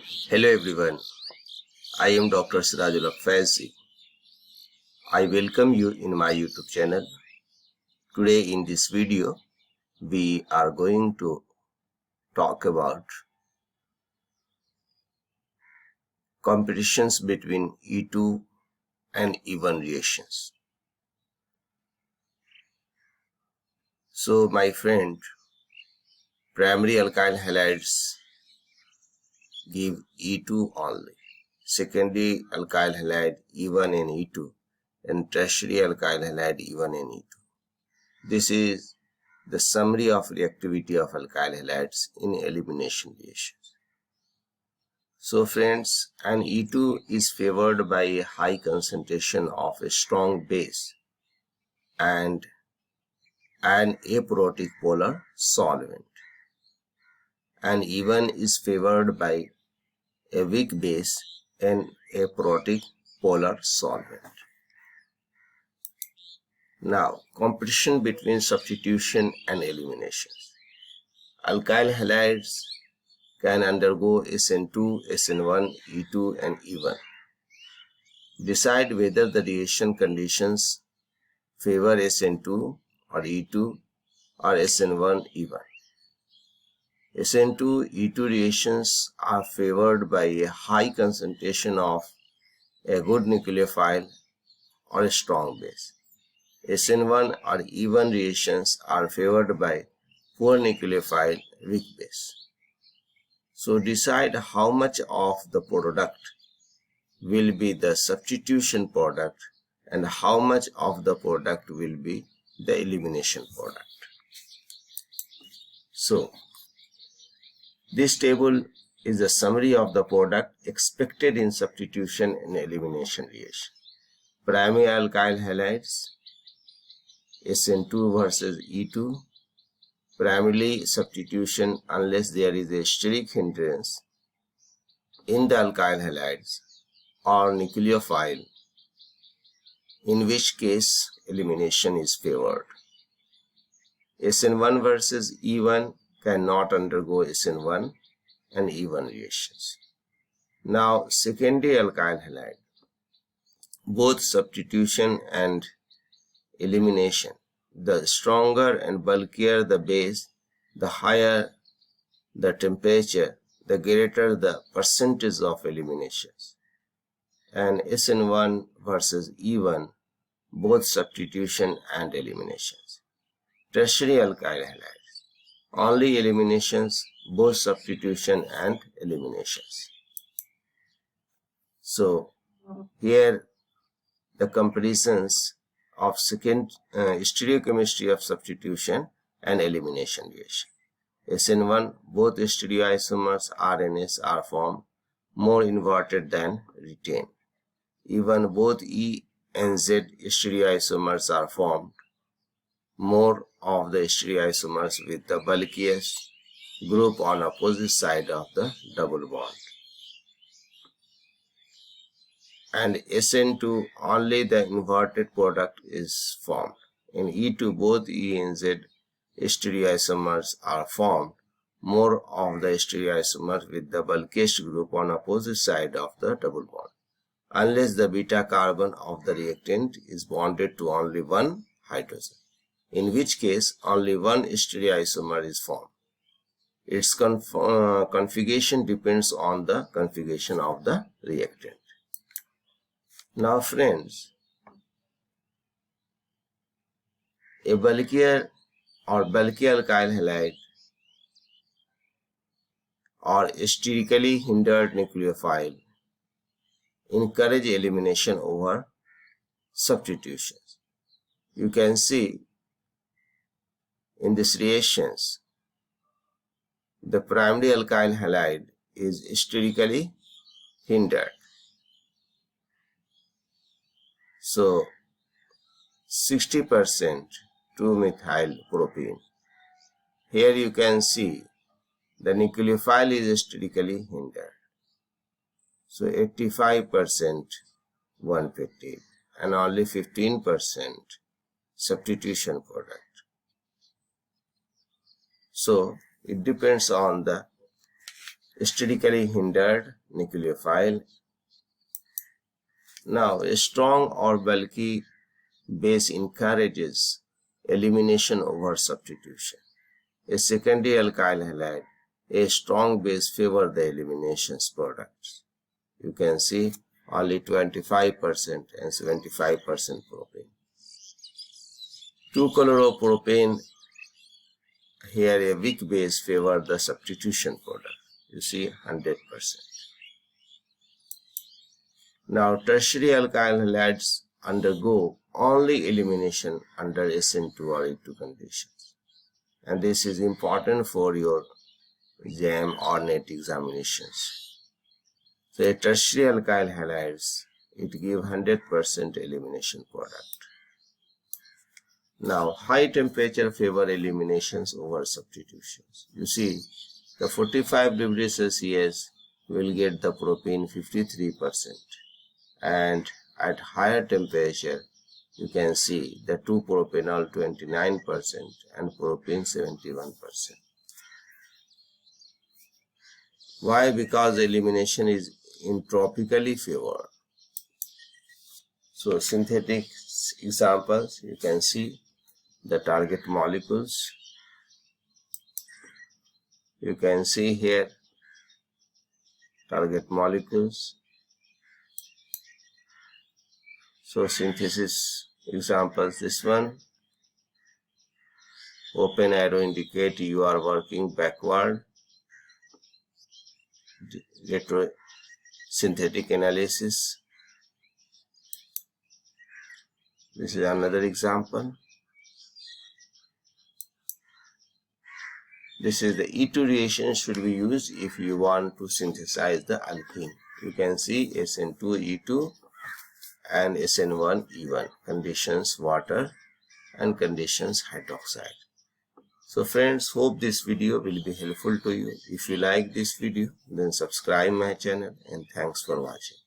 Hello everyone, I am Dr. Sirajul Faizi. I welcome you in my YouTube channel. Today in this video, we are going to talk about competitions between E2 and E1 reactions. So my friend, primary alkyl halides give E2 only. Secondary alkyl halide E1 and E2 and tertiary alkyl halide E1 and E2. This is the summary of reactivity of alkyl halides in elimination reactions. So friends, an E2 is favored by a high concentration of a strong base and an aprotic polar solvent. And E1 is favored by a weak base and aprotic polar solvent. Now, competition between substitution and eliminations. Alkyl halides can undergo Sn2, Sn1, E2 and E1. Decide whether the reaction conditions favor Sn2 or E2 or Sn1, E1. Sn2, E2 reactions are favored by a high concentration of a good nucleophile or a strong base. Sn1 or E1 reactions are favored by poor nucleophile, weak base. So decide how much of the product will be the substitution product and how much of the product will be the elimination product. So this table is a summary of the product expected in substitution and elimination reaction. Primary alkyl halides Sn2 versus E2. Primarily substitution unless there is a steric hindrance in the alkyl halides or nucleophile, in which case elimination is favored. Sn1 versus E1 cannot undergo Sn1 and E1 reactions. Now, secondary alkyl halide, both substitution and elimination. The stronger and bulkier the base, the higher the temperature, the greater the percentage of eliminations. And Sn1 versus E1, both substitution and eliminations. Tertiary alkyl halides, only eliminations, both substitution and eliminations. So here the comparisons of second stereochemistry of substitution and elimination reaction. Sn1, both stereoisomers RNS are formed more inverted than retained. Even both E and Z stereoisomers are formed, more of the stereoisomers with the bulkiest group on opposite side of the double bond. And Sn2, only the inverted product is formed. In E2, both E and Z stereoisomers are formed, more of the stereoisomers with the bulkiest group on opposite side of the double bond, unless the beta carbon of the reactant is bonded to only one hydrogen, in which case only one stereoisomer is formed. Its configuration depends on the configuration of the reactant. Now friends, a bulkier or bulky alkyl halide or sterically hindered nucleophile encourage elimination over substitutions. You can see in these reactions, the primary alkyl halide is sterically hindered. So 60% 2-methyl propene. Here you can see the nucleophile is sterically hindered. So 85% 150 and only 15% substitution product. So it depends on the Statically hindered nucleophile. Now, a strong or bulky base encourages elimination over substitution. A secondary alkyl halide, a strong base favor the eliminations products. You can see only 25% and 75% propane. 2-chloropropane, here a weak base favor the substitution product. You see 100%. Now tertiary alkyl halides undergo only elimination under Sn2 or E2 conditions. And this is important for your JAM or NET examinations. So a tertiary alkyl halides, it gives 100% elimination product. Now high temperature favor eliminations over substitutions. You see the 45 degrees Celsius will get the propane 53%. And at higher temperature, you can see the 2-propanol 29% and propane 71%. Why? Because elimination is entropically favored. So synthetic examples, you can see the target molecules. You can see here target molecules. So synthesis examples, this one, open arrow indicate you are working backward. Retro synthetic analysis. This is another example. This is the E2 reaction should be used if you want to synthesize the alkene. You can see Sn2 E2 and Sn1 E1, conditions water and conditions hydroxide. So friends, hope this video will be helpful to you. If you like this video, then subscribe my channel, and thanks for watching.